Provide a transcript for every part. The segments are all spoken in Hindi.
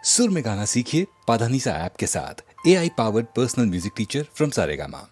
सुर में गाना सीखिए पाधानीसा ऐप के साथ। AI powered personal music teacher from Saregama.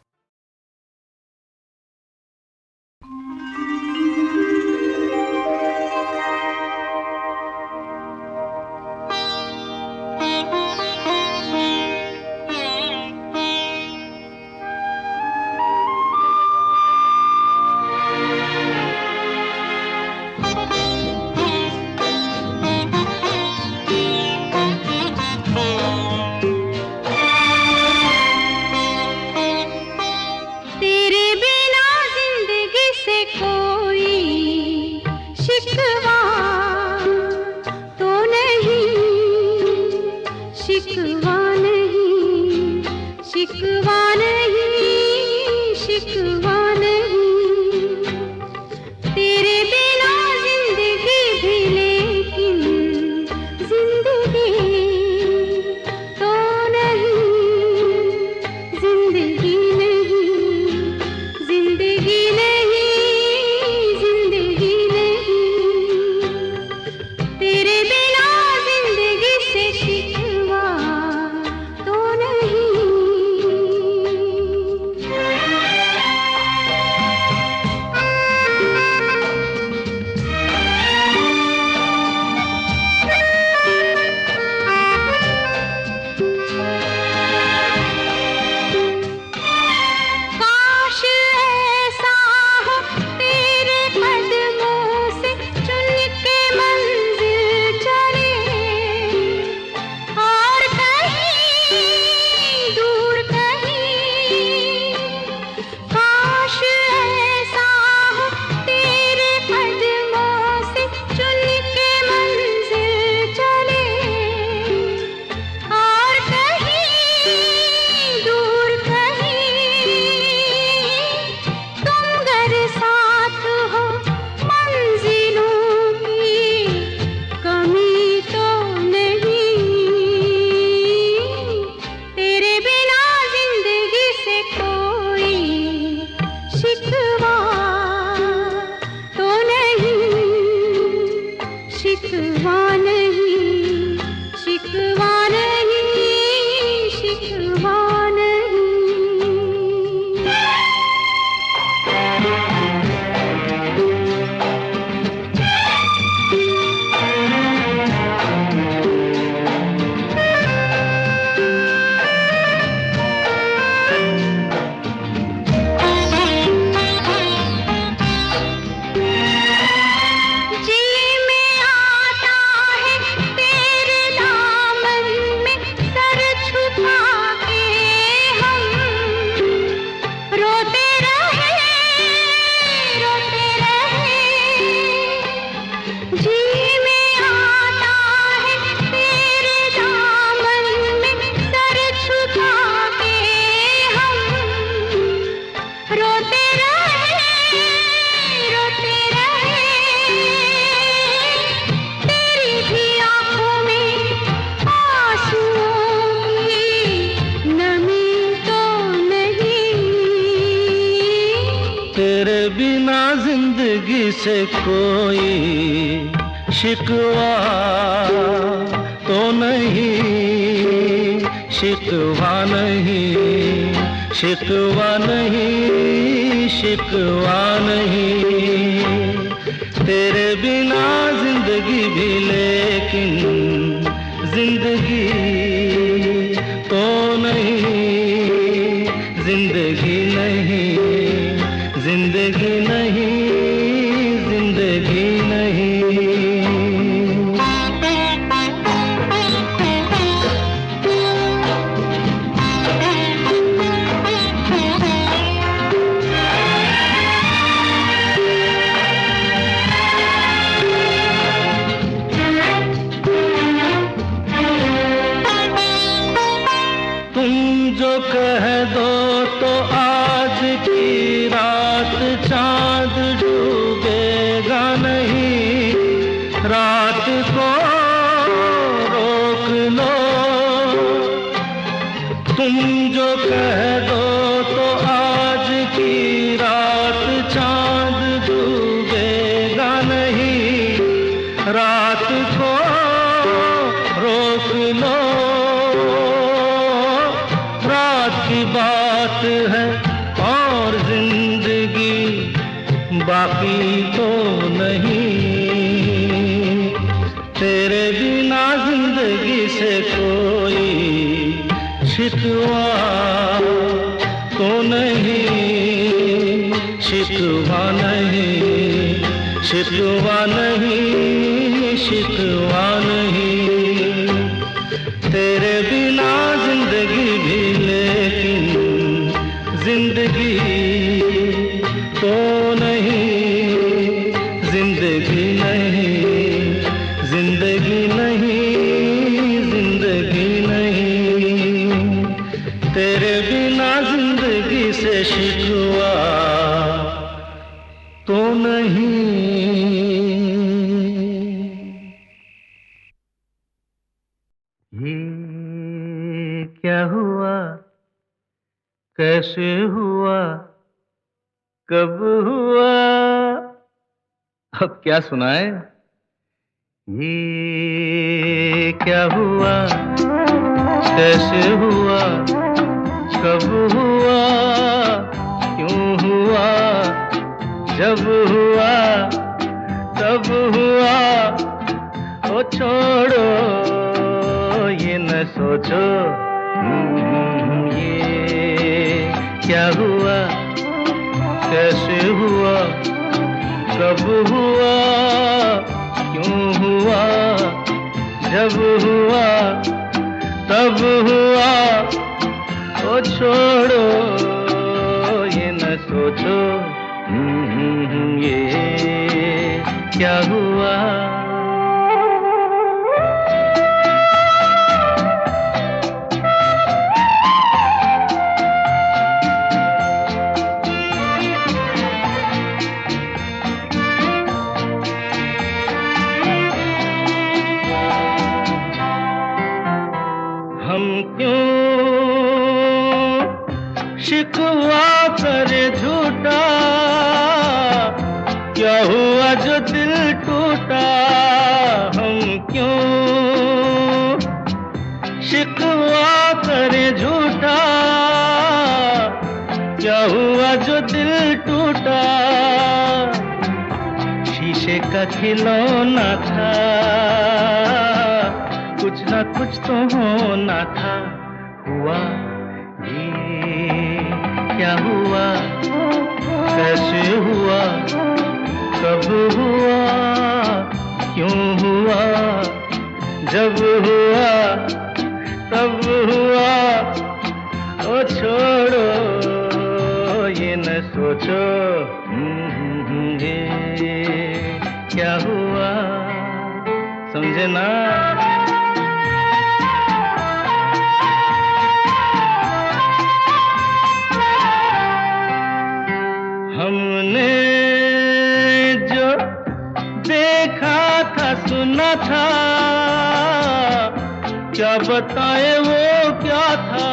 से कोई शिकवा तो नहीं, शिकवा नहीं, शिकवा नहीं, शिकवा नहीं। तेरे बिना जिंदगी भी लेकिन जिंदगी तो नहीं, जिंदगी नहीं, जिंदगी नहीं, जिंदगी नहीं। तुम जो कह दो तो आज की रात चांद डूबेगा नहीं, रात को रोक लो। तुम जो कह दो तो आज की रात चांद डूबेगा नहीं, रात को रोक लो। जिंदगी से कोई शिकवा तो नहीं, शिकवा नहीं, शिकवा नहीं, शिकवा नहीं। तेरे बिना जिंदगी भी लेकिन जिंदगी तो नहीं, जिंदगी नहीं, जिंदगी नहीं, जिंदगी नहीं। तेरे बिना जिंदगी से शिकवा तो नहीं। ये क्या हुआ, कैसे हुआ, कब हुआ, अब क्या सुनाए? ये क्या हुआ, कैसे हुआ, कब हुआ, क्यों हुआ, जब हुआ, तब हुआ। ओ छोड़ो ये न सोचो, ये क्या हुआ, कैसे हुआ, कब हुआ, क्यों हुआ, जब हुआ, तब हुआ। ओ छोड़ो ये न सोचो, ये क्या हुआ। हम क्यों शिकवा करे झूठा, क्या हुआ जो दिल टूटा। हम क्यों शिकवा करे झूठा, क्या हुआ जो दिल टूटा। शीशे का खिलौना था, कुछ ना कुछ तो होना था। हुआ ये क्या हुआ, कैसे हुआ, कब हुआ, क्यों हुआ, जब हुआ, तब हुआ। ओ छोड़ो ये न सोचो, ये क्या हुआ। समझे ना? हमने जो देखा था, सुना था, क्या बताए वो क्या था।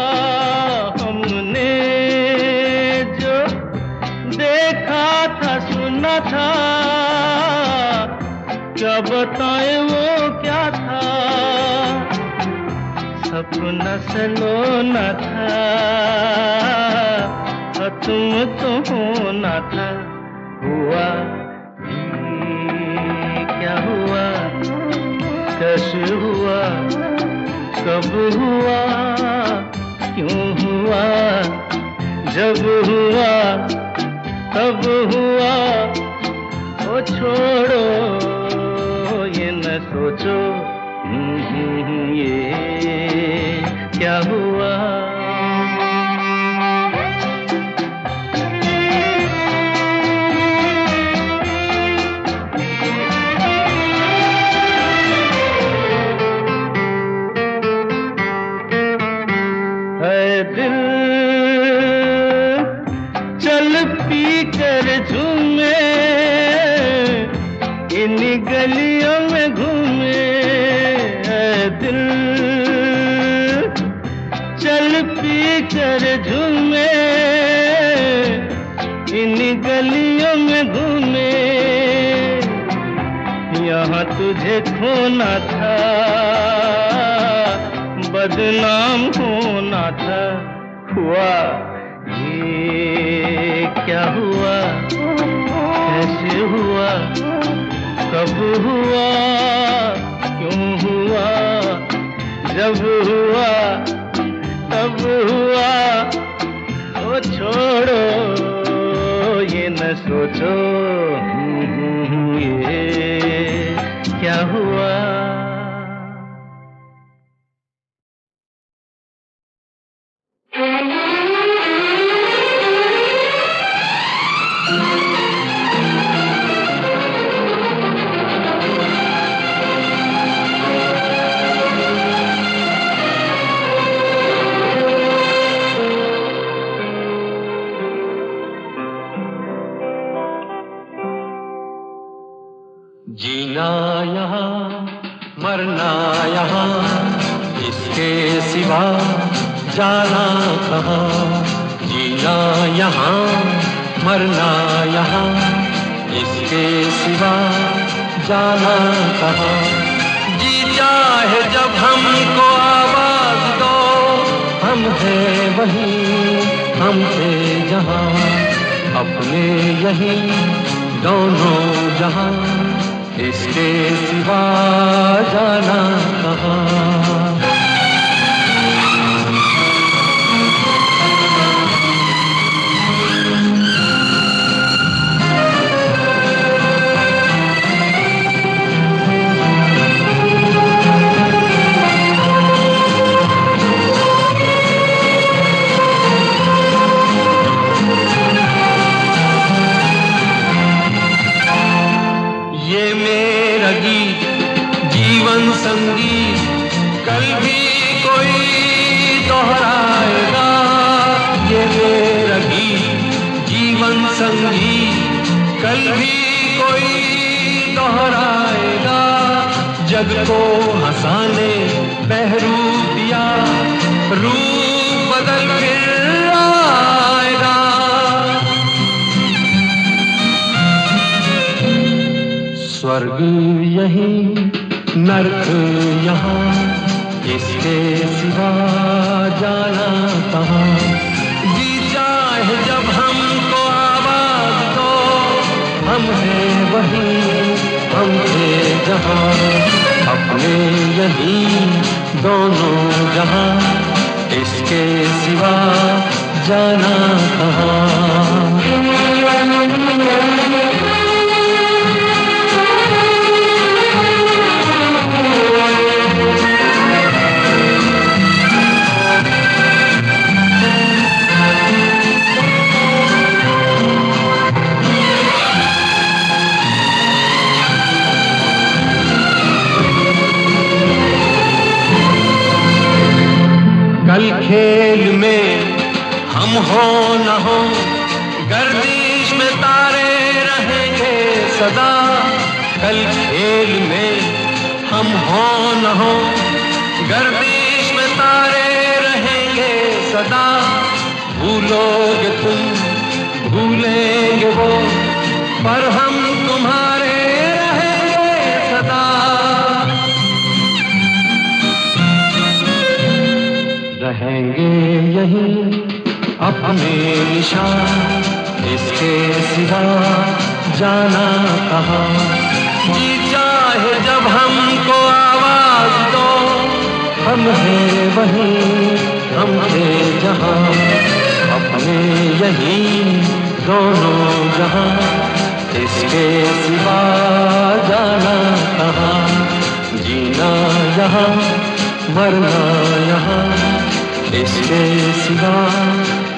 हमने जो देखा था, सुना था, क्या बताए वो क्या था। सपना सलोना था, तुम तो होना था। हुआ ये क्या हुआ, कैसे हुआ, कब हुआ, क्यों हुआ, जब हुआ, तब हुआ। ओ छोड़ो ये न सोचो, ये क्या हुआ। दिल चल पी कर झूमे, इन गलियों में घूमे। दिल चल पी कर झूमे, इन गलियों में घूमे। यहाँ तुझे खोना था, बदनाम होना था। हुआ ये क्या हुआ, कैसे हुआ, कब हुआ, क्यों हुआ, जब हुआ तब हुआ, ओ छोड़ो ये न सोचो ये क्या हुआ। जीना यहाँ मरना यहाँ, इसके सिवा जाना कहाँ। जीना यहाँ मरना यहाँ, इसके सिवा जाना कहाँ। जी चाहे जब हमको आवाज दो, हम हैं वहीं हम थे जहाँ, अपने यहीं दोनों जहाँ, इसके सिवा जाना कहाँ। जीवन संगीत कल भी कोई दोहराएगा, ये मेरा गीत जीवन संगीत कल भी कोई दोहराएगा। जग को हंसाने बहरूप दिया, रूप बदल फिर आएगा। स्वर्ग यहीं नर्क यहाँ, इसके सिवा जाना कहाँ। जी चाहे जब हमको आवाज दो, हम हैं वहीं हम थे जहाँ, अपने यहीं दोनों जहाँ, इसके सिवा जाना कहाँ। कल खेल में हम हो न हो, गर्दिश में तारे रहेंगे सदा। कल खेल में हम हो न हो, गर्दिश में तारे रहेंगे सदा। भूलोगे तुम भूलेंगे वो, पर हम तुम्हारे रहेंगे सदा। रहेंगे यहीं अपने निशान, इसके सिवा जाना कहाँ। जी चाहे जब हमको आवाज दो, हम हैं वहीं हम थे जहाँ, अपने यहीं दोनों जहाँ, इसके सिवा जाना कहाँ। जीना यहाँ मरना यहाँ, इसके सिवा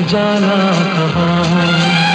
जाना कहाँ।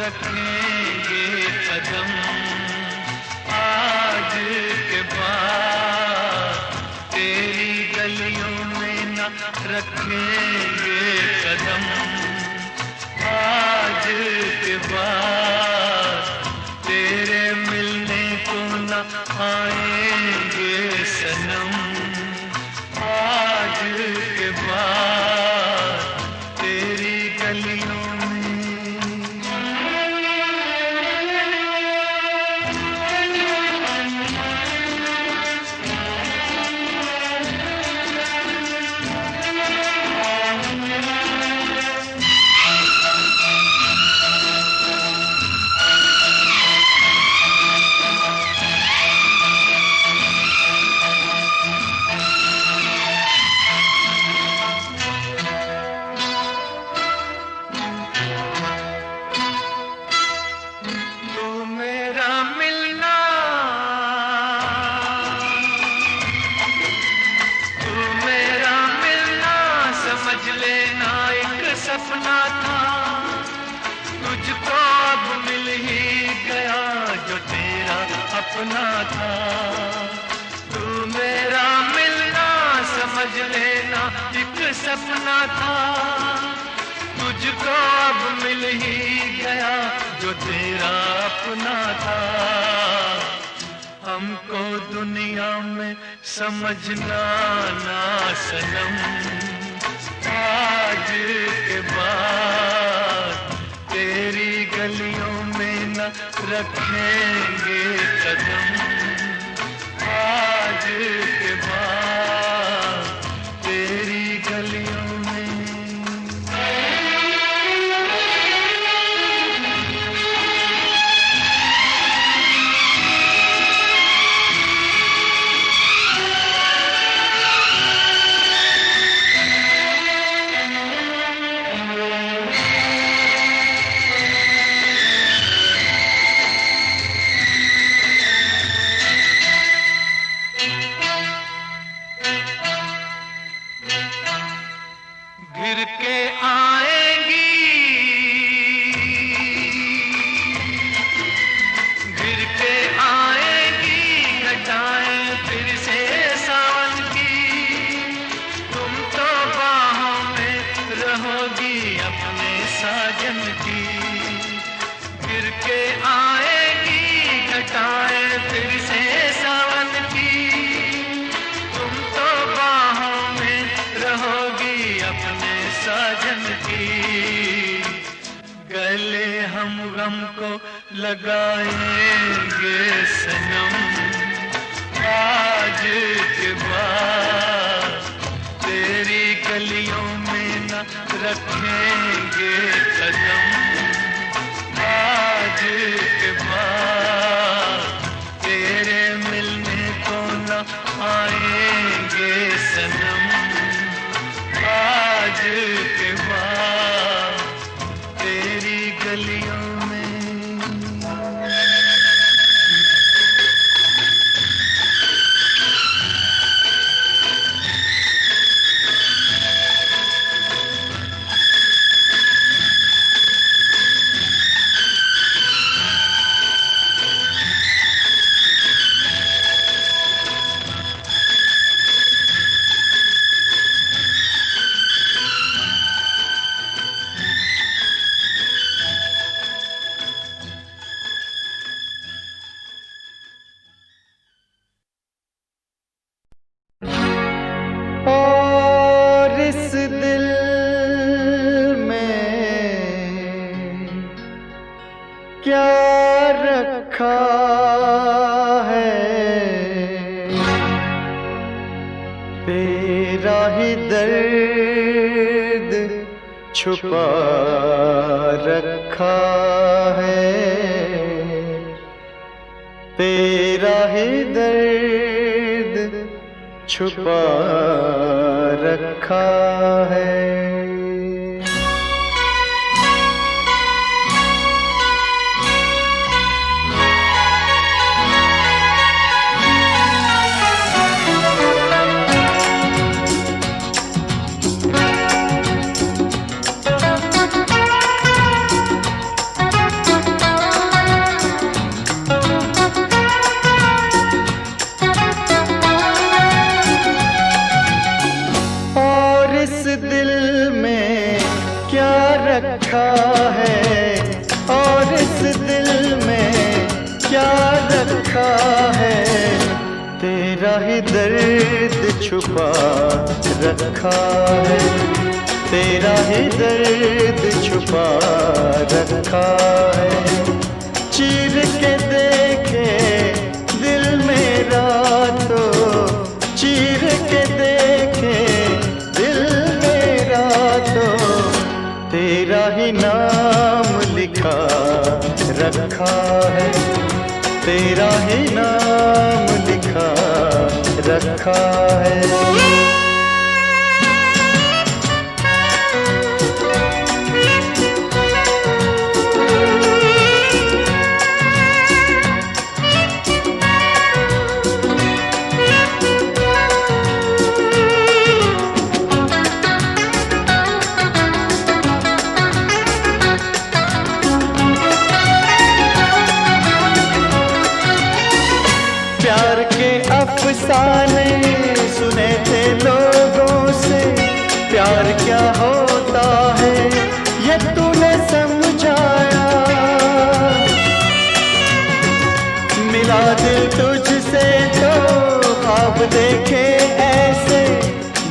रखेंगे कदम, आज के बाद तेरी गलियों में न रखेंगे कदम, आज के बाद तेरे मिलने को न आएंगे सनम, आज के बाद तेरी गलियों सपना था, तुझको अब मिल ही गया जो तेरा अपना था। तू मेरा मिलना समझ लेना एक सपना था, तुझको अब मिल ही गया जो तेरा अपना था। हमको दुनिया में समझना ना सनम, आज के बाद तेरी गलियों में न रखेंगे कदम, आज के बाद तेरी गलियों में। गिर के आएंगी, गिर के आएंगी घटाएं फिर से सावन की। तुम तो बाहों में रहोगी अपने साजन की। गिर के आएंगी घटाएं फिर से सावन की। तुम तो बाहों में रहोगी अपने साजन की। गले हम गम को लगाएंगे सनम, आज के बाद तेरी गलियों में न रखेंगे कदम, आज के बाद तेरे मिलने को न आएंगे सनम, आज के बाद तेरी गलियों में। क्या रखा है तेरा ही दर्द छुपा रखा है, तेरा ही दर्द छुपा रखा है। दर्द छुपा रखा है, तेरा ही दर्द छुपा रखा है। चीर के देखे दिल मेरा तो, चीर के देखे दिल मेरा तो, तेरा ही नाम लिखा रखा है, तेरा ही नाम लिखा रखा है। प्यार के अफसाने सुने थे लोगों से, प्यार क्या होता है ये तूने समझाया। मिला दिल तुझसे तो ख्वाब देखे ऐसे,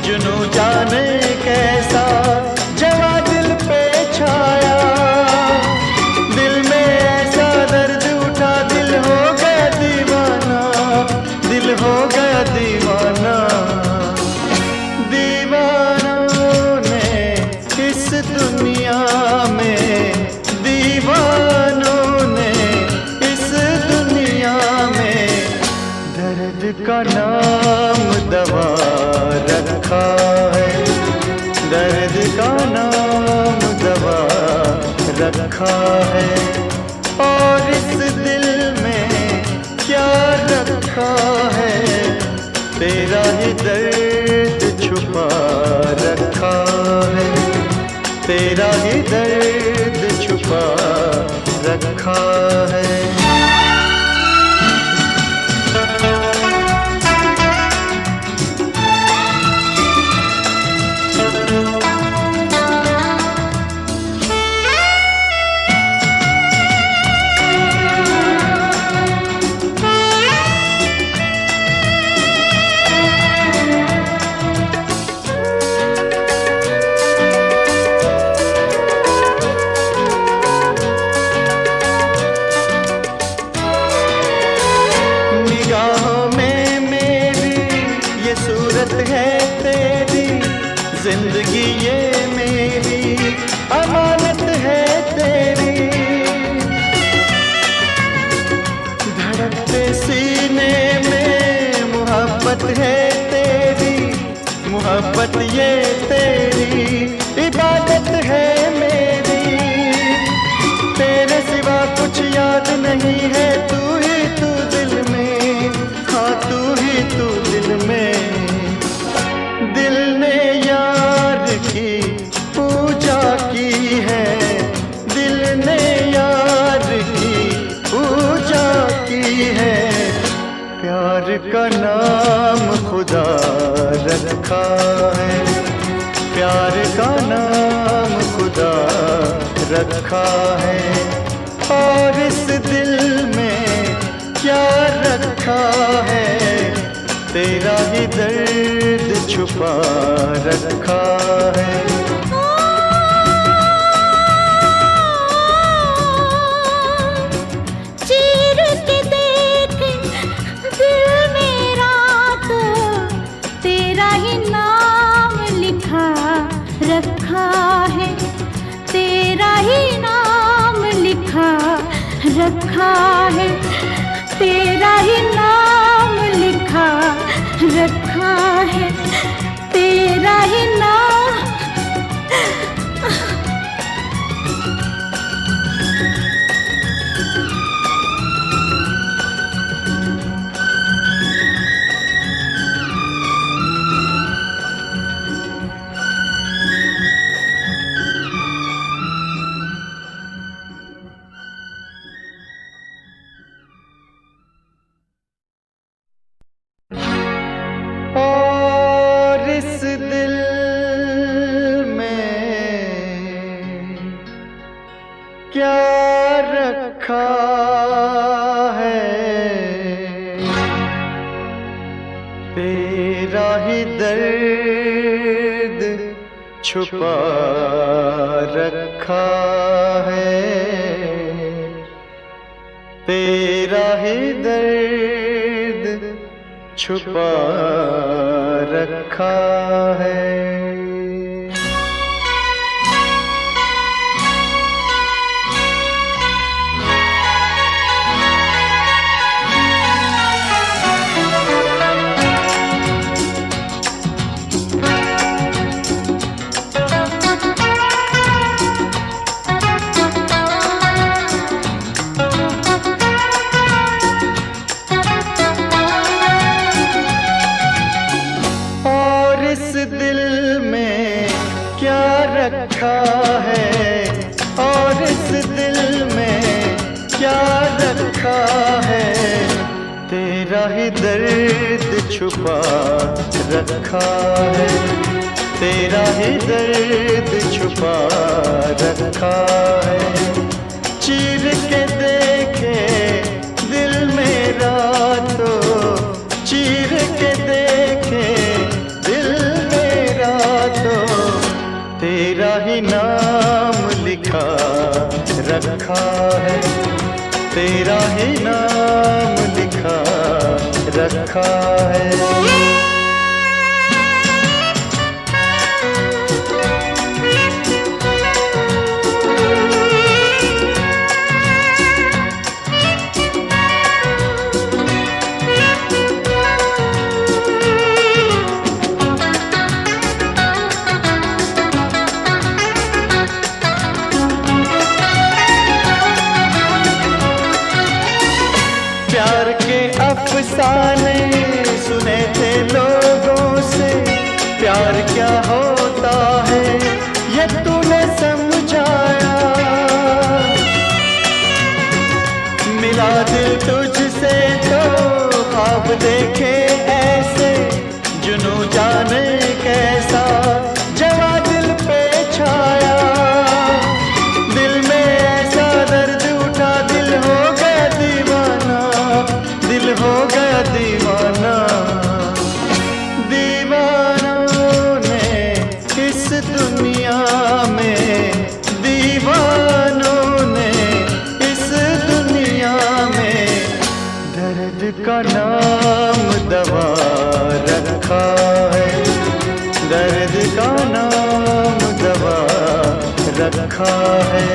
जुनू जाने कैसा जवा दिल पे छाया। दिल में ऐसा दर्द उठा, दिल हो गया दीवाना, दिल हो गया दीवाना। दीवानों ने इस दुनिया में, दीवानों ने इस दुनिया में दर्द का नाम दवा रखा है, दर्द का नाम दवा रखा है। और इस दिल में क्या रखा है, तेरा ही दर्द छुपा रखा है, तेरा ही दर्द छुपा रखा है। है तेरी जिंदगी, ये मेरी अमानत है तेरी। धड़कते सीने में मोहब्बत है तेरी, मोहब्बत ये तेरी इबादत है मेरी। तेरे सिवा कुछ याद नहीं है, तू ही तू दिल में, हाँ तू ही तू दिल में। दिल ने यार की पूजा की है, दिल ने यार की पूजा की है। प्यार का नाम खुदा रखा है, प्यार का नाम खुदा रखा है। और इस दिल में क्या रखा है, तेरा ही दर्द छुपा रखा है। चीर के देख दिल मेरा तो, तेरा ही नाम लिखा रखा है, तेरा ही नाम लिखा रखा है, तेरा ही नाम लिखा रखा है, तेरा ही नाम। क्या रखा है। ही दर्द छुपा रखा है, तेरा ही दर्द छुपा रखा है। रखा है और इस दिल में क्या रखा है, तेरा ही दर्द छुपा रखा है, तेरा ही दर्द छुपा रखा है। चीर के देखे दिल मेरा तो चीर के देखे दिल मेरा तो तेरा ही नाम लिखा रखा है, तेरा ही नाम लिखा रखा है। प्यार के अफसाने सुने थे लोगों से, प्यार क्या होता है ये तूने समझाया। मिला दिल तुझसे तो ख्वाब देखे ऐसे, जुनू जाने कैसा जवा दिल पे छाया। दिल में ऐसा दर्द उठा दिल हो गया दीवाना, दिल हो गया दीवाना। दीवानों ने इस दुनिया में, दीवानों ने इस दुनिया में दर्द का नाम दवा रखा है, दर्द का नाम दवा रखा है।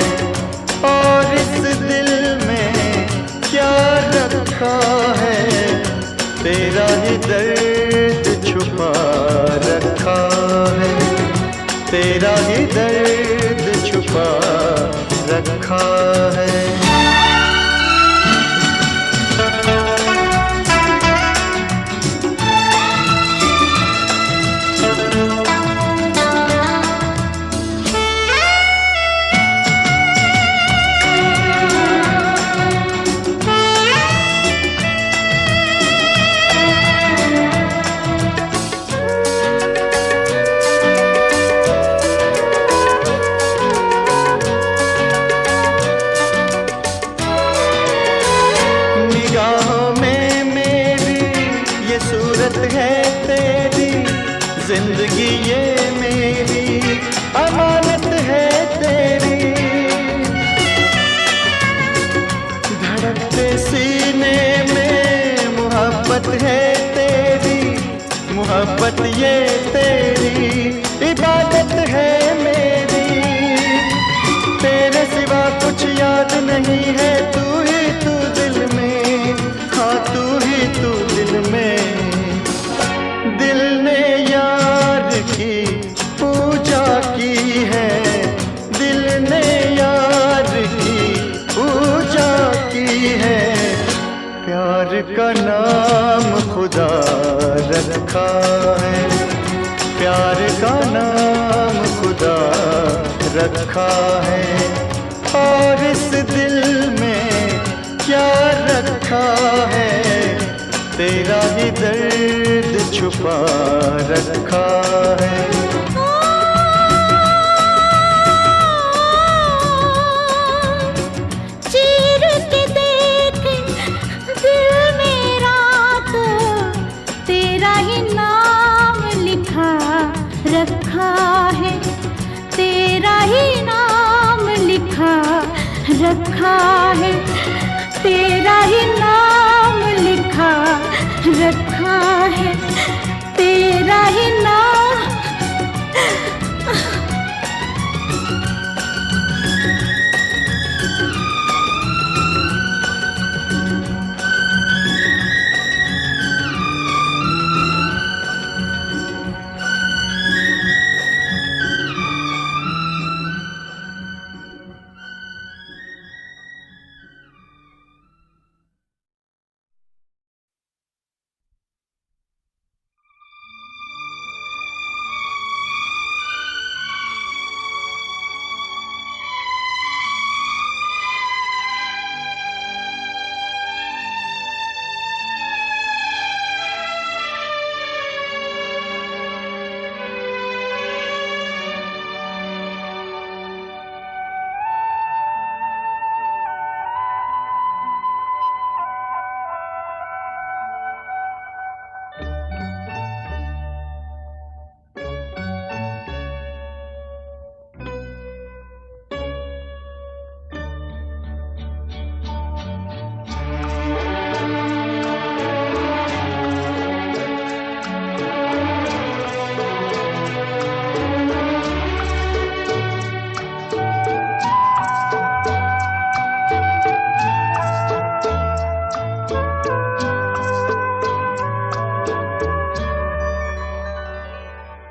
और इस दिल में क्या रखा है, तेरा ही दर्द छुपा रखा है, तेरा ही दर्द छुपा रखा है। है तेरी जिंदगी ये मेरी अमानत है तेरी, धड़कते सीने में मोहब्बत है तेरी, मोहब्बत ये तेरी इबादत है मेरी। तेरे सिवा कुछ याद नहीं है, तू ही तू दिल में, हाँ तू ही तू दिल में। दिल ने यार की पूजा की है, दिल ने यार की पूजा की है। प्यार का नाम खुदा रखा है, प्यार का नाम खुदा रखा है। और इस दिल में क्या रखा है, तेरा ही दर्द छुपा रखा है। चीर के देख दिल मेरा तो तेरा ही नाम रखा है, तेरा ही नाम लिखा रखा है, तेरा ही नाम लिखा रखा है, तेरा ही नाम।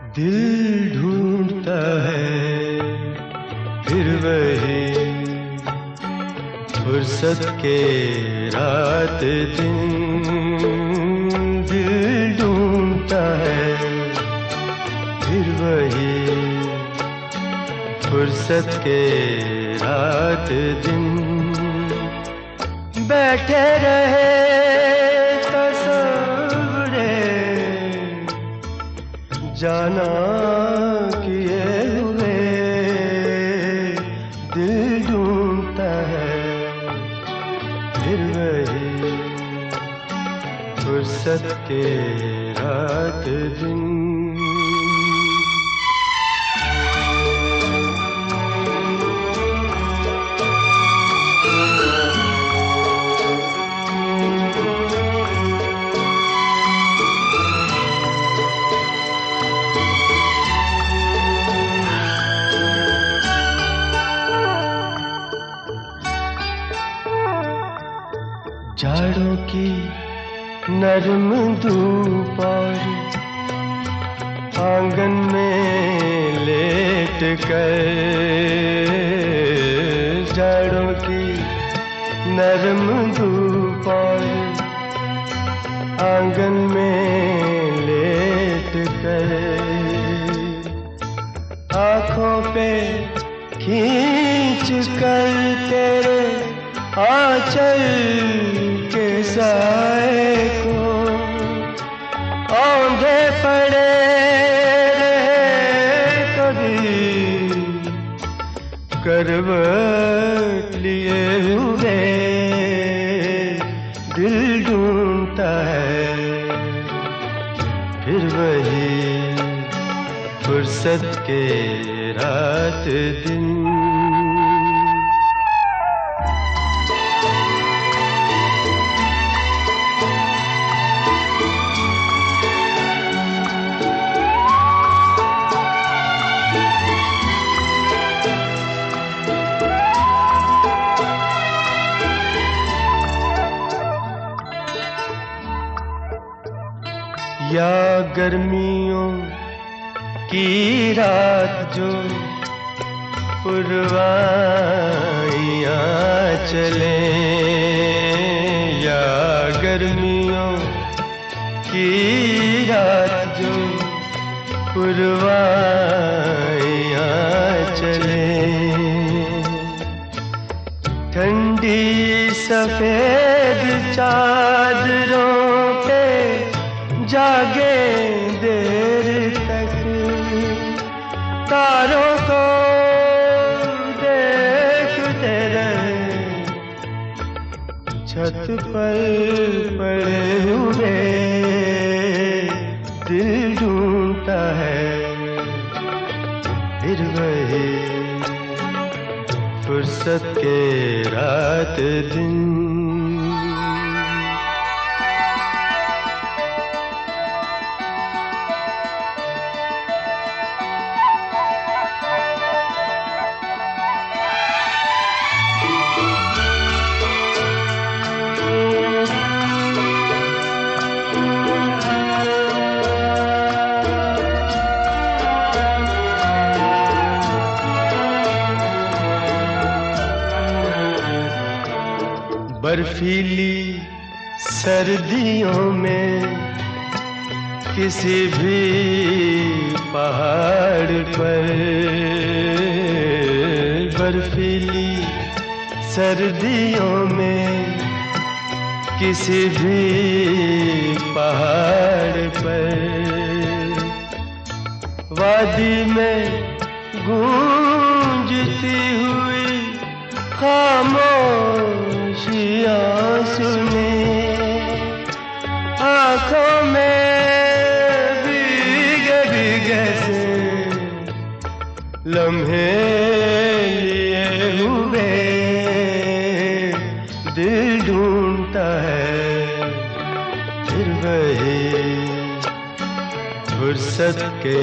दिल ढूंढता है फिर वही फुर्सत के रात दिन, दिल ढूंढता है फिर वही फुर्सत के रात दिन, बैठे रहे जाना किए हुए, दिल ढूंढता है फिर वही फुर्सत के रात दिन। जाड़ों की नरम धूप और आंगन में लेट कर, जाड़ों की नरम धूप और आंगन में लेट कर, आँखों पे खींच कर तेरे आंचल के साए को औंधे पड़े रहे कभी करवट लिए हुए, दिल ढूंढता है फिर वही फुर्सत के रात दिन। या गर्मियों की रात जो पुरवाइयाँ चले, या गर्मियों की रात जो पुरवाइयाँ चले, ठंडी सफेद चादरों पे जागे देर तक, तारों को देखते रहे छत पर पड़े हुए, दिल ढूंढता है फिर वही फुर्सत के रात दिन। बर्फीली सर्दियों में किसी भी पहाड़ पर, बर्फीली सर्दियों में किसी भी पहाड़ पर, वादी में गूंजती हुई खामोशियाँ सुने, आँखों में भीगे भीगे से लम्हे लिए हुए, दिल ढूंढता है फिर वही फुर्सत के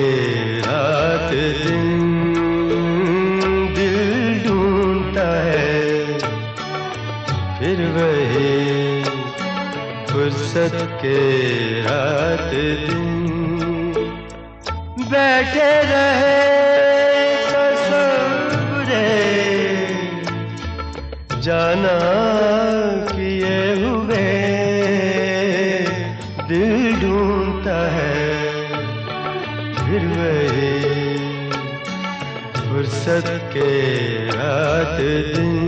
रात दिन, दिल ढूंढता है फिर वही फुर्सत के रात दिन। बैठे रहे तसव्वुरे जाना किए हुए, दिल ढूंढता है फिर वही फुर्सत के रात दिन।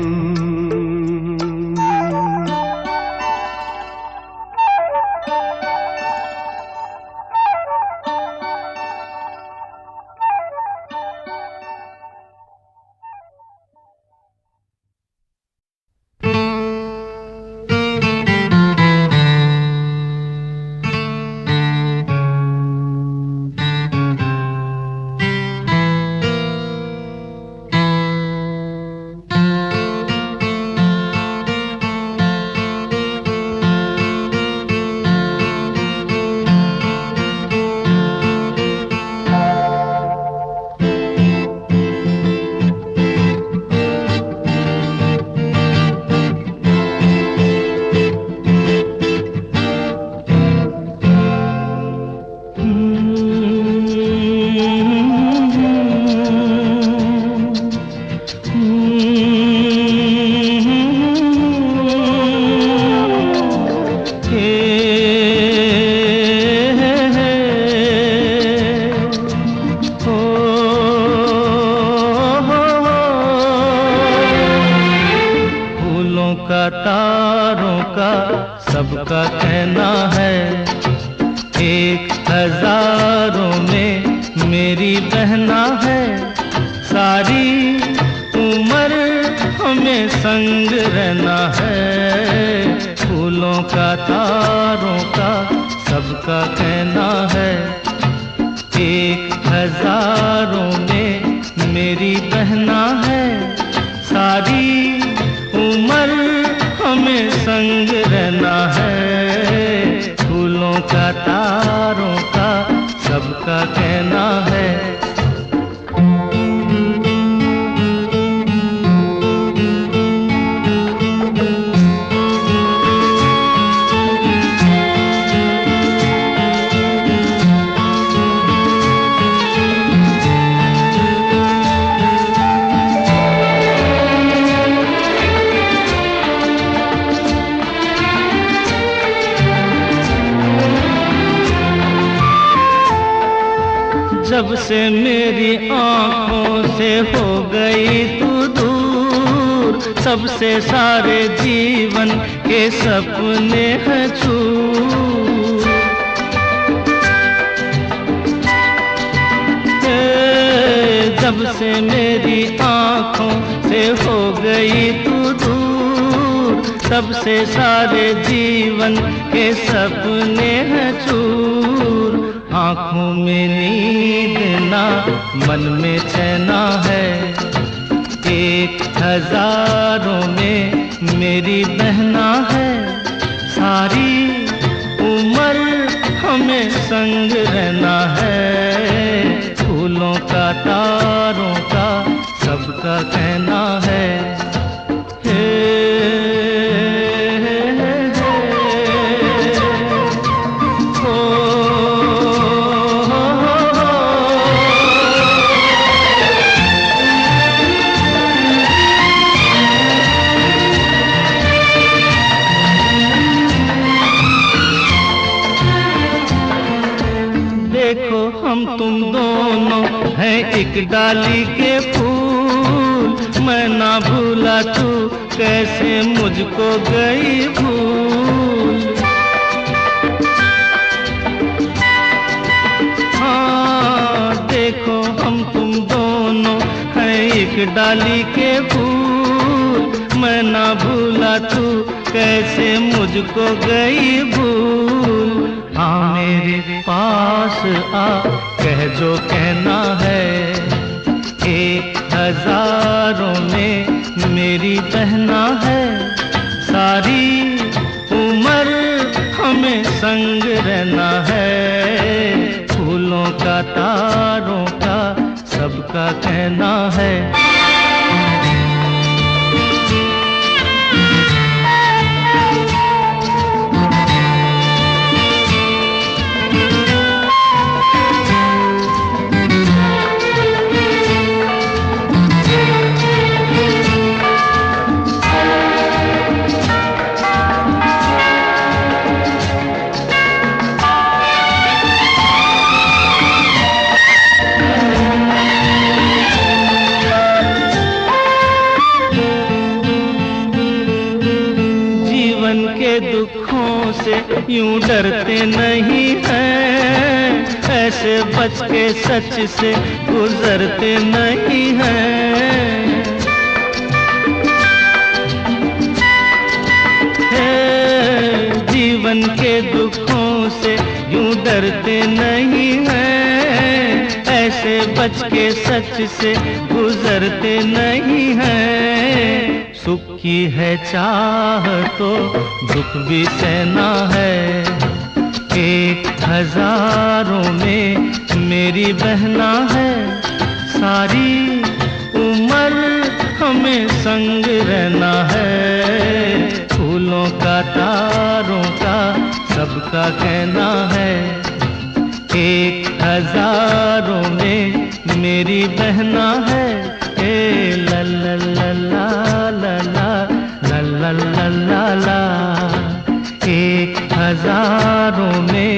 सबका कहना है, एक हजारों में मेरी बहना है। सारी उम्र हमें संग रहना है। फूलों का तारों का सबका कहना है, एक हजारों में मेरी बहना है। सारी उम्र हमें संग रहना है। फूलों का तारों का सबका कहना है। जब से मेरी आँखों से हो गई तू दूर, सबसे सारे जीवन के सपने हैं चूर। जब से मेरी आँखों से हो गई तू दूर, सबसे सारे जीवन के सपने हैं चूर। आँखों में नींद ना मन में चैना है। 1000 में मेरी बहना है, सारी उम्र हमें संग रहना है। फूलों का तारों का सबका कहना है। देखो हम तुम दोनों हैं एक डाली के फूल, मैं ना भूला तू कैसे मुझको गई भूल। हाँ देखो हम तुम दोनों हैं एक डाली के फूल, मैं ना भूला तू कैसे मुझको गई भूल। हाँ मेरे पास आ कह जो कहना है। 1000 में मेरी बहना है, सारी उम्र हमें संग रहना है। फूलों का तारों का सबका कहना है। दुखों से यूं डरते नहीं हैं, ऐसे बच के सच से गुजरते नहीं हैं। जीवन के दुखों से यूं डरते नहीं हैं, ऐसे बच के सच से गुजरते नहीं हैं। सुख की है चाह तो दुख भी सहना है। 1000 में मेरी बहना है, सारी उम्र हमें संग रहना है। फूलों का तारों का सबका कहना है। 1000 में मेरी बहना है। ला ला ला ला ला ला ला ला ला ला। 1000 में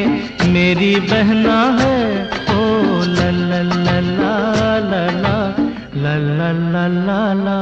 मेरी बहना है। ओ ला ला ला ला ला ला ला ला ला ला।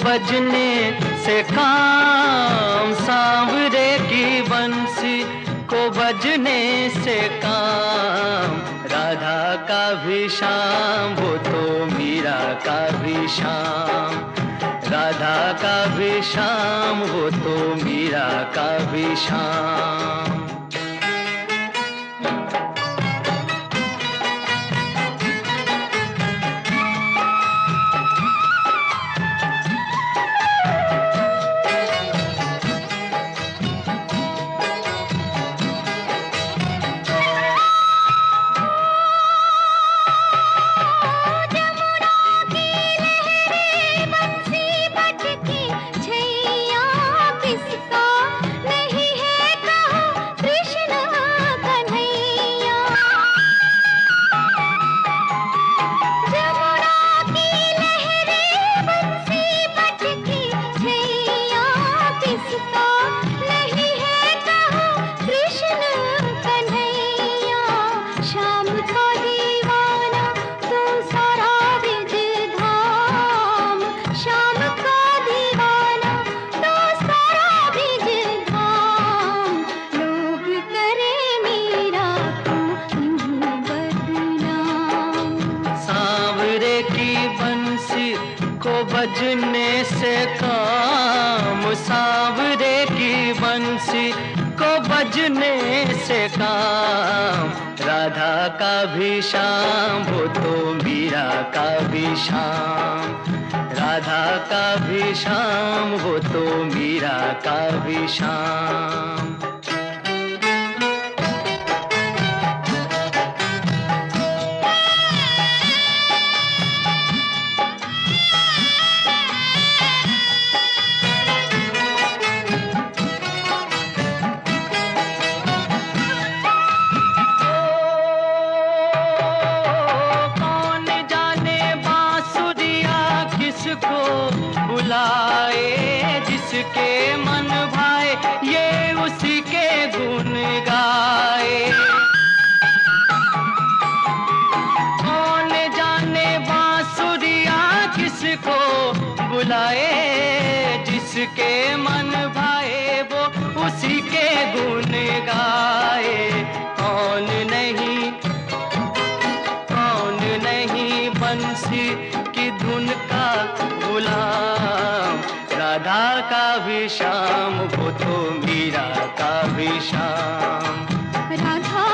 बजने से काम, सांवरे की बंसी को बजने से काम। राधा का भी शाम, वो तो मीरा का भी शाम। राधा का भी शाम, वो तो मीरा का भी शाम। बजने से काम, सांवरे की बंसी को बजने से काम। राधा का भी शाम, वो तो मीरा का भी शाम। राधा का भी शाम, वो तो मीरा का भी शाम। जिसके मन भाए ये उसी के गुण गाए। कौन जाने बांसुरिया किसको बुलाए, जिसके मन भाए वो उसी के गुण गाए। कौन नहीं बंसी की धुन का गुलाम। राधा का भी शाम, वो तो मीरा का भी शाम। राधा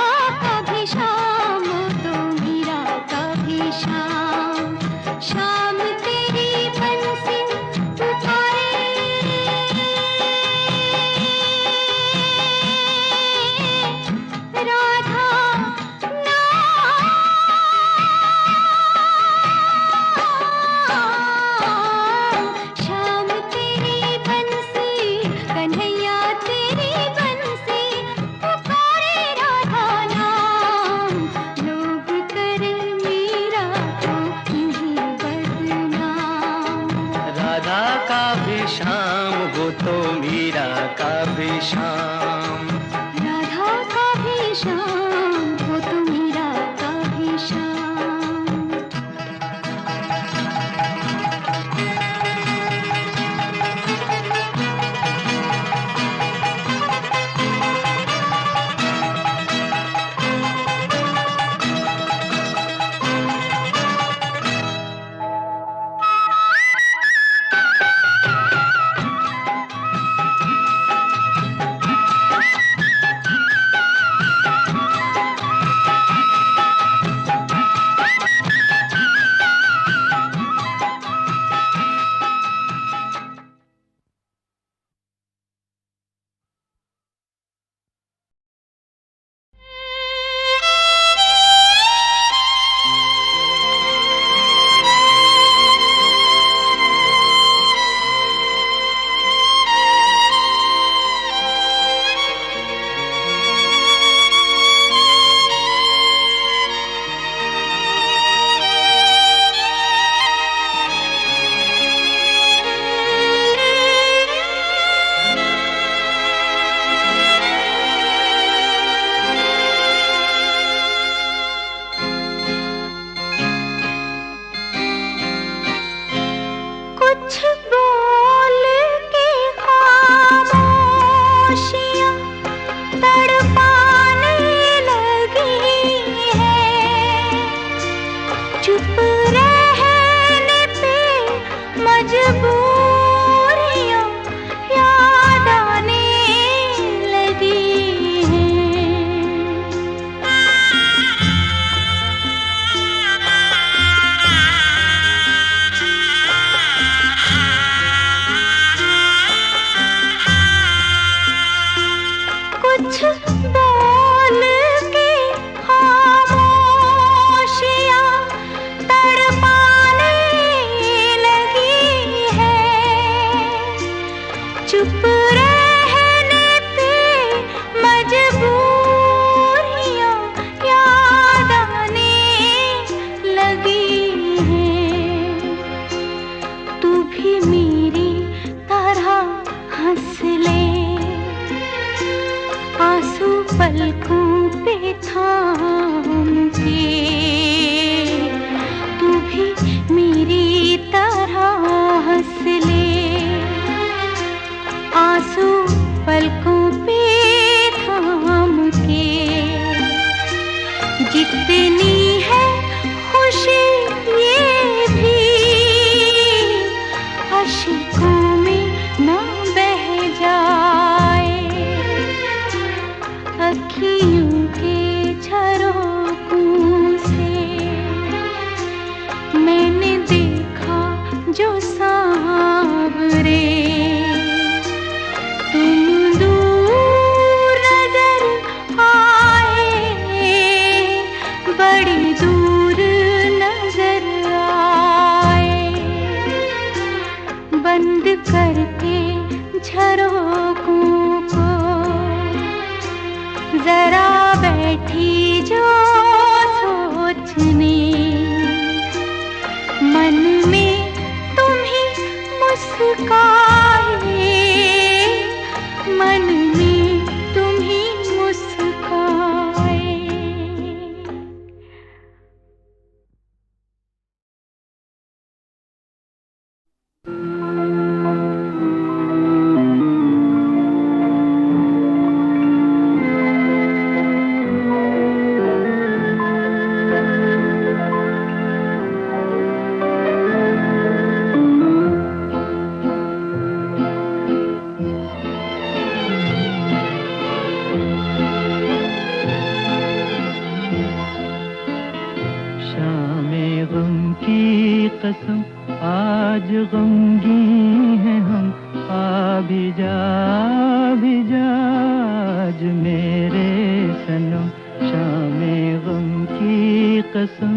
का भी शाम, वो तो मीरा का भी शाम। शाम तेरी बंसी पुकारे, राधा शाम, वो तो मीरा का भी शाम। राधा का भी शाम, वो तो मीरा का भी शाम। पलकों पे थाम के तू भी मेरी तरह हंस ले। आंसू पलकों पे थाम के जितनी है खुशी ये भी अश्कों में ना बह जाए। अखियों के झरोखों से मैंने देखा जो सांवरे, तुम दूर नजर आए, बड़ी दूर नजर आए। बंद करके झरोखों को जरा बैठी जो सोचने, मन में तुम ही मुस्काए, मन में तुम ही मुस्काए। शामे गम की कसम आज गमगीन है हम, आ भी जा आज मेरे सनम। शामे गम की कसम,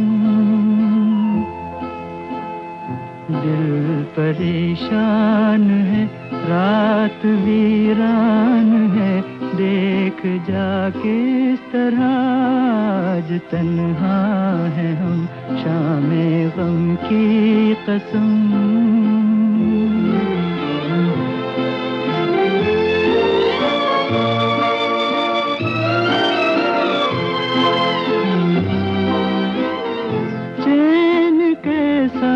दिल परेशान है, रात वीरान है, देख जा किस तरह आज तन्हा है हम। शामे गम की कसम। चैन कैसा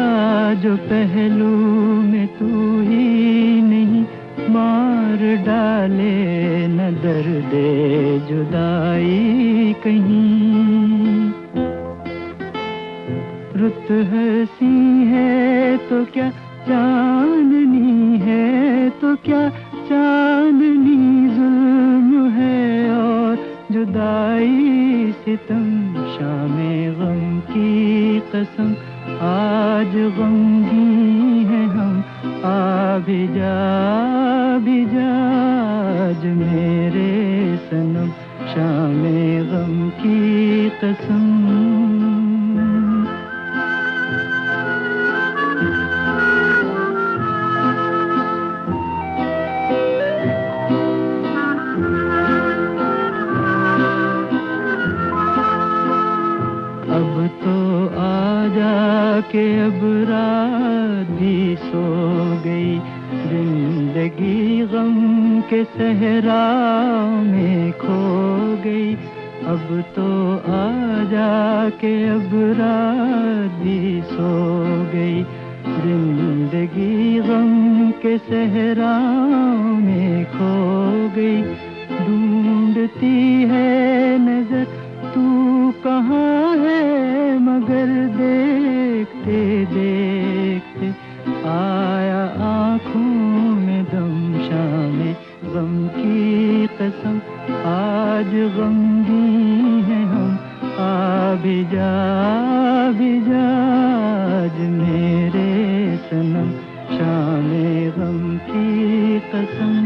जो पहलू में तू ही नहीं, मार डाले न दर्दे जुदाई कहीं। रुत हंसी है तो क्या चांदनी है, तो क्या चांदनी जुल्म है और जुदाई सितम। शामे गम की कसम आज गमगीन है हम, आ भी जा आज मेरे सनम। शामे गम की कसम। अब तो आ जाके अब रात भी सो गई, जिंदगी गम के सहरा में खो गई। अब तो आ जाके अब रात भी सो गई, जिंदगी गम के सहरा में खो गई। ढूंढती है नजर तू कहाँ है, मगर देखते देखते आया आँखों में दम। शामे गम की कसम आज गमगीन है हम, आ भी जा आज मेरे सनम। शामे गम की कसम।